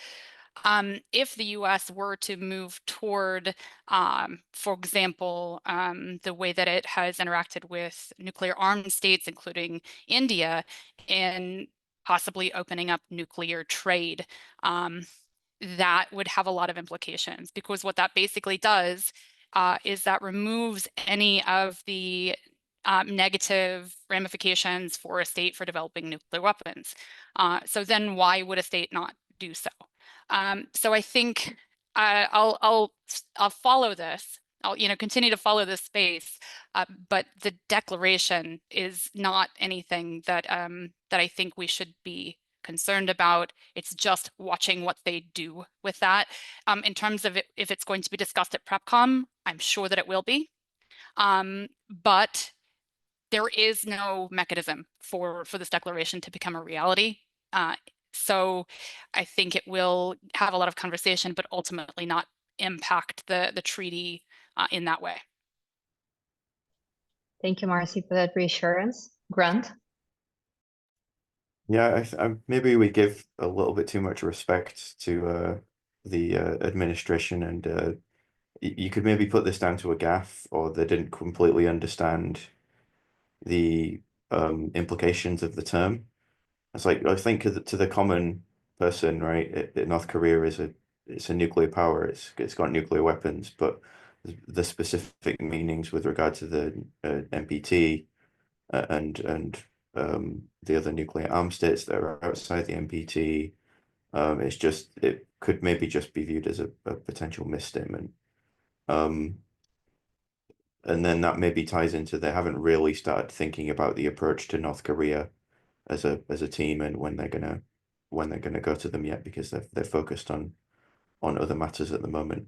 If the US were to move toward, for example, the way that it has interacted with nuclear armed states, including India, and possibly opening up nuclear trade, that would have a lot of implications, because what that basically does is that removes any of the negative ramifications for a state for developing nuclear weapons. So then why would a state not do so? So I think I'll follow this. I'll continue to follow this space, but the declaration is not anything that that I think we should be concerned about. It's just watching what they do with that. In terms of if it's going to be discussed at PrepCom, I'm sure that it will be, but there is no mechanism for this declaration to become a reality. So I think it will have a lot of conversation, but ultimately not impact the treaty in that way. Thank you, Marcy, for that reassurance. Grant? Yeah, maybe we give a little bit too much respect to the administration, and you could maybe put this down to a gaffe, or they didn't completely understand the implications of the term. It's like, I think to the common person, right, North Korea it's a nuclear power. It's got nuclear weapons, but the specific meanings with regard to the NPT and the other nuclear armed states that are outside the NPT, it could maybe just be viewed as a potential misstatement. And then that maybe ties into they haven't really started thinking about the approach to North Korea as a team, and when they're gonna go to them yet, because they're focused on other matters at the moment.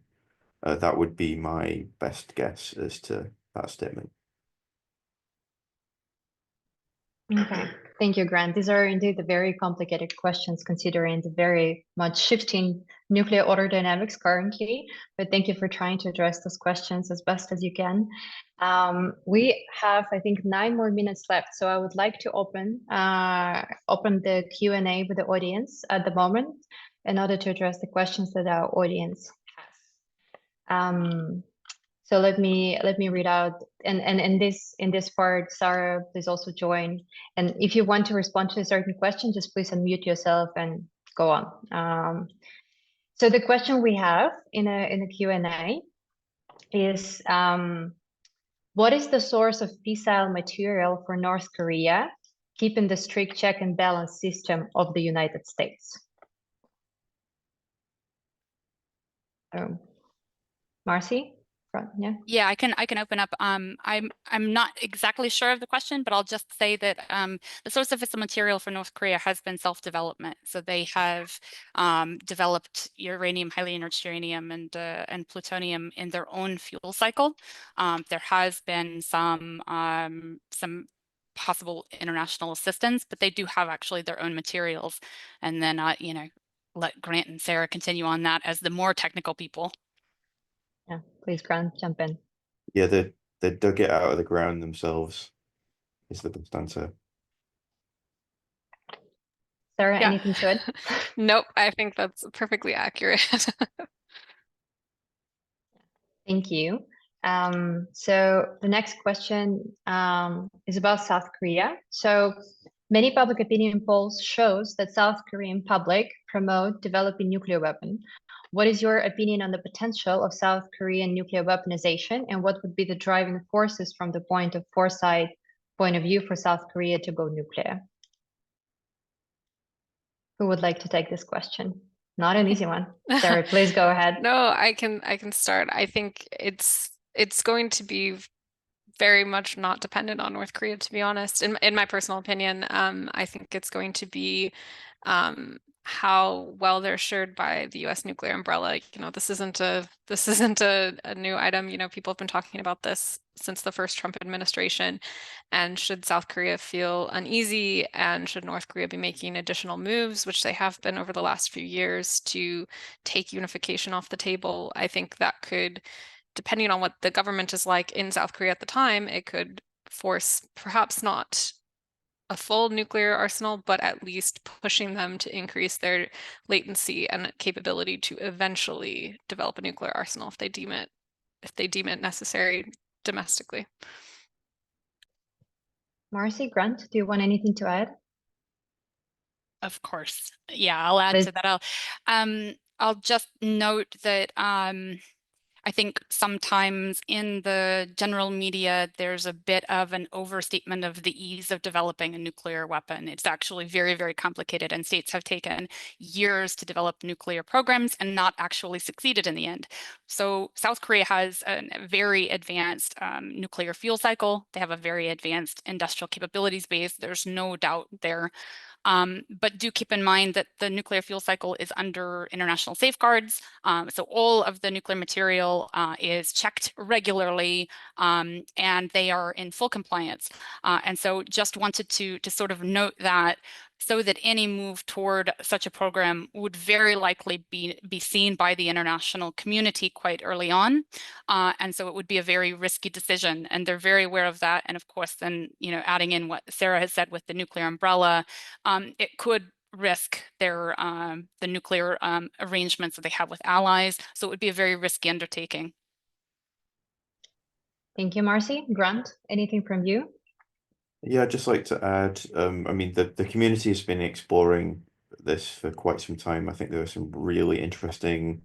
That would be my best guess as to that statement. Okay, thank you, Grant. These are indeed the very complicated questions, considering the very much shifting nuclear order dynamics currently. But thank you for trying to address those questions as best as you can. We have, I think, 9 more minutes left, so I would like to open the Q&A with the audience at the moment in order to address the questions that our audience has. So let me read out, and in this part, Sarah, please also join. And if you want to respond to a certain question, just please unmute yourself and go on. So the question we have in a Q&A is, what is the source of fissile material for North Korea, keeping the strict check and balance system of the United States? Marcy? Yeah. Yeah, I can open up. I'm not exactly sure of the question, but I'll just say that the source of fissile material for North Korea has been self-development. So they have developed uranium, highly enriched uranium, and plutonium in their own fuel cycle. There has been some possible international assistance, but they do have actually their own materials. And then you know, let Grant and Sarah continue on that as the more technical people. Yeah, please, Grant, jump in. Yeah, they dug it out of the ground themselves, is the best answer. Sarah, Yeah. anything to add? Nope, I think that's perfectly accurate. Thank you. So the next question is about South Korea. So many public opinion polls shows that South Korean public promote developing nuclear weapon. What is your opinion on the potential of South Korean nuclear weaponization, and what would be the driving forces from the point of foresight point of view for South Korea to go nuclear? Who would like to take this question? Not an easy one. Sarah, please go ahead. No, I can start. I think it's going to be very much not dependent on North Korea, to be honest. In my personal opinion, I think it's going to be how well they're assured by the U.S. nuclear umbrella. You know, this isn't a new item. You know, people have been talking about this since the first Trump administration. And should South Korea feel uneasy, and should North Korea be making additional moves, which they have been over the last few years, to take unification off the table, I think that could, depending on what the government is like in South Korea at the time, it could force perhaps not a full nuclear arsenal, but at least pushing them to increase their latency and capability to eventually develop a nuclear arsenal if they deem it necessary domestically. Marcy, Grant, do you want anything to add? Of course. Yeah, I'll add to that. I'll just note that I think sometimes in the general media, there's a bit of an overstatement of the ease of developing a nuclear weapon. It's actually very, very complicated, and states have taken years to develop nuclear programs and not actually succeeded in the end. So South Korea has a very advanced nuclear fuel cycle. They have a very advanced industrial capabilities base. There's no doubt there. But do keep in mind that the nuclear fuel cycle is under international safeguards. So all of the nuclear material is checked regularly, and they are in full compliance. And so just wanted to sort of note that, so that any move toward such a program would very likely be seen by the international community quite early on. And so it would be a very risky decision, and they're very aware of that. And of course, then, you know, adding in what Sarah has said with the nuclear umbrella, it could risk their the nuclear arrangements that they have with allies. So it would be a very risky undertaking. Thank you, Marcy. Grant, anything from you? Yeah, I'd just like to add, I mean, the community has been exploring this for quite some time. I think there are some really interesting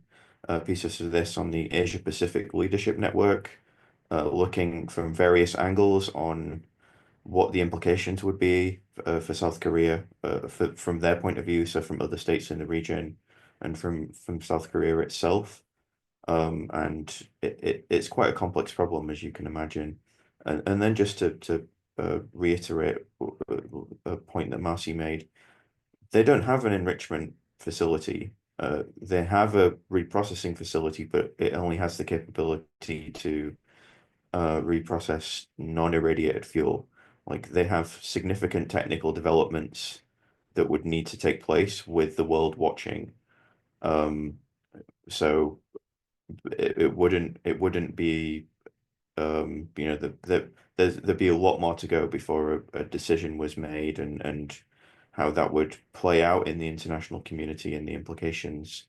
pieces of this on the Asia Pacific Leadership Network, looking from various angles on what the implications would be for South Korea from their point of view, so from other states in the region and from South Korea itself. And it's quite a complex problem, as you can imagine. And then just to reiterate a point that Marcy made, they don't have an enrichment facility. They have a reprocessing facility, but it only has the capability to reprocess non-irradiated fuel. Like, they have significant technical developments that would need to take place with the world watching. So it wouldn't be you know, there'd be a lot more to go before a decision was made, and how that would play out in the international community and the implications.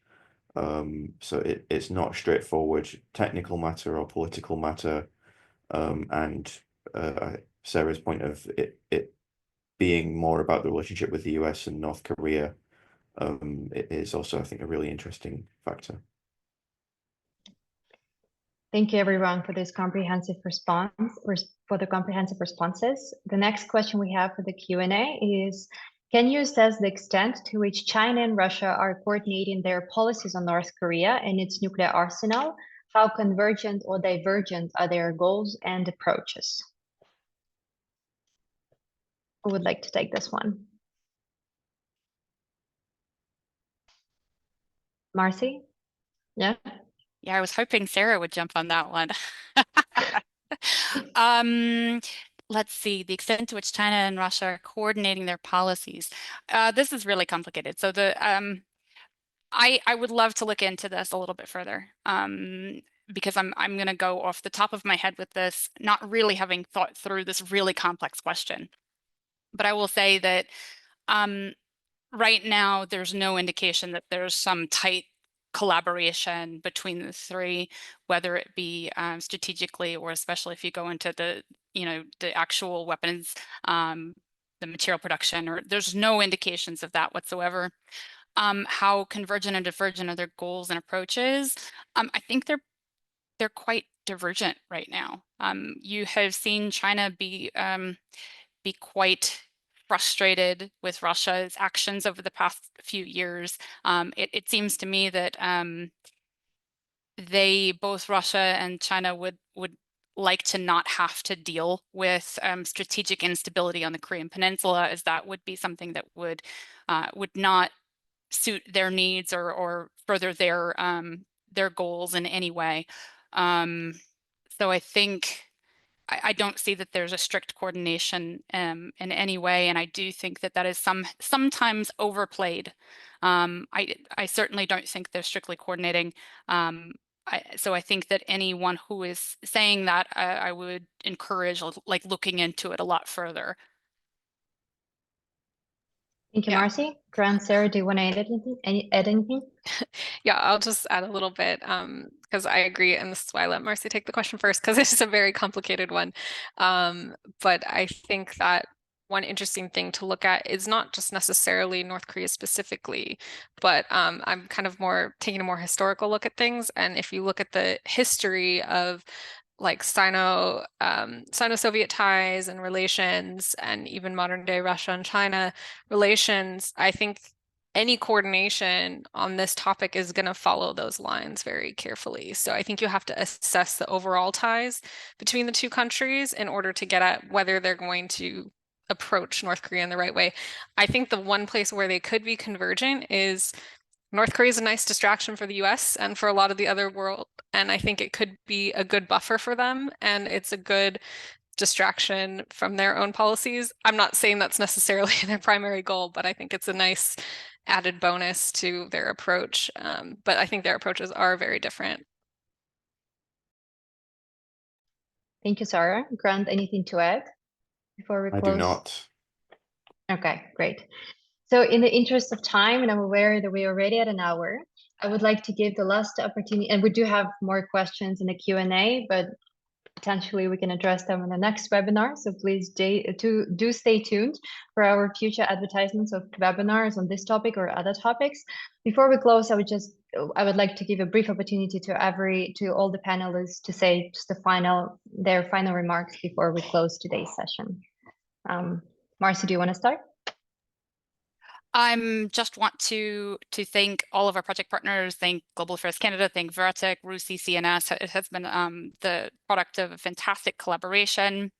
So it's not straightforward technical matter or political matter. And Sarah's point of it being more about the relationship with the US and North Korea, it is also, I think, a really interesting factor. Thank you, everyone, for this comprehensive response, for the comprehensive responses. The next question we have for the Q&A is, can you assess the extent to which China and Russia are coordinating their policies on North Korea and its nuclear arsenal? how convergent or divergent are their goals and approaches? Who would like to take this one? Marcy? Yeah. Yeah, I was hoping Sarah would jump on that one. Let's see, the extent to which China and Russia are coordinating their policies. This is really complicated. So I would love to look into this a little bit further, because I'm going to go off the top of my head with this, not really having thought through this really complex question. But I will say that right now, there's no indication that there's some tight collaboration between the three, whether it be strategically or especially if you go into the actual weapons, the material production, or there's no indications of that whatsoever. How convergent and divergent are their goals and approaches? I think they're quite divergent right now. You have seen China be quite frustrated with Russia's actions over the past few years. It seems to me that both Russia and China would like to not have to deal with strategic instability on the Korean Peninsula, as that would be something that would not suit their needs or further their goals in any way. So I think I don't see that there's a strict coordination in any way, and I do think that is sometimes overplayed. I certainly don't think they're strictly coordinating. So I think that anyone who is saying that, I would encourage like looking into it a lot further. Thank you, Marcy. Grant, Sarah, do you want to add anything? Yeah, I'll just add a little bit because I agree, and this is why I let Marcy take the question first, because it's a very complicated one. But I think that one interesting thing to look at is not just necessarily North Korea specifically, but I'm kind of taking a more historical look at things. And if you look at the history of like Sino-Soviet ties and relations, and even modern day Russia and China relations, I think any coordination on this topic is going to follow those lines very carefully. So I think you have to assess the overall ties between the two countries in order to get at whether they're going to approach North Korea in the right way. I think the one place where they could be convergent is North Korea is a nice distraction for the US and for a lot of the other world. And I think it could be a good buffer for them. And it's a good distraction from their own policies. I'm not saying that's necessarily their primary goal, but I think it's a nice added bonus to their approach. But I think their approaches are very different. Thank you, Sarah. Grant, anything to add before we close? I do not. Okay, great. So in the interest of time, and I'm aware that we're already at an hour, I would like to give the last opportunity, and we do have more questions in the Q&A, but potentially we can address them in the next webinar. So please do stay tuned for our future advertisements of webinars on this topic or other topics. Before we close, I would like to give a brief opportunity to all the panelists to say just their final remarks before we close today's session. Marcy, do you want to start? I just want to thank all of our project partners, thank Global Affairs Canada, thank VERTIC, RUSI, CNS. It has been the product of a fantastic collaboration.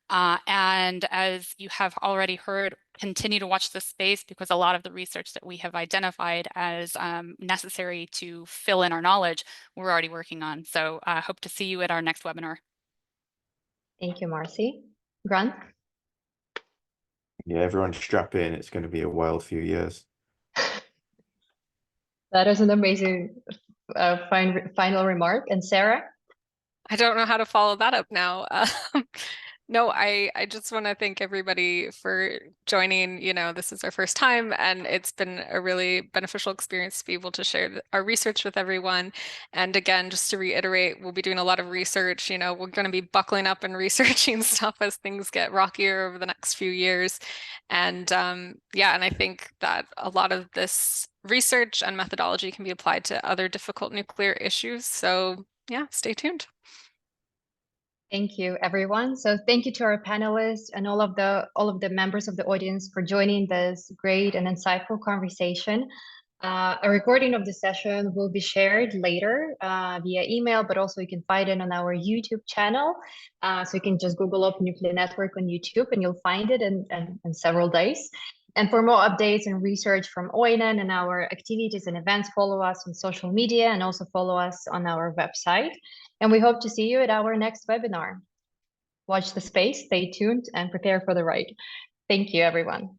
And as you have already heard, continue to watch this space, because a lot of the research that we have identified as necessary to fill in our knowledge, we're already working on. So I hope to see you at our next webinar. Thank you, Marcy. Grant? Yeah, everyone strap in. It's going to be a wild few years. That is an amazing final remark. And Sarah? I don't know how to follow that up now. No, I just want to thank everybody for joining. This is our first time, and it's been a really beneficial experience to be able to share our research with everyone. And again, just to reiterate, we'll be doing a lot of research. We're going to be buckling up and researching stuff as things get rockier over the next few years. And yeah, and I think that a lot of this research and methodology can be applied to other difficult nuclear issues. So yeah, stay tuned. Thank you, everyone. So thank you to our panelists and all of the members of the audience for joining this great and insightful conversation. A recording of the session will be shared later via email, but also you can find it on our YouTube channel. So you can just Google Open Nuclear Network on YouTube and you'll find it in several days. And for more updates and research from ONN and our activities and events, follow us on social media and also follow us on our website. And we hope to see you at our next webinar. Watch the space, stay tuned, and prepare for the ride. Thank you, everyone.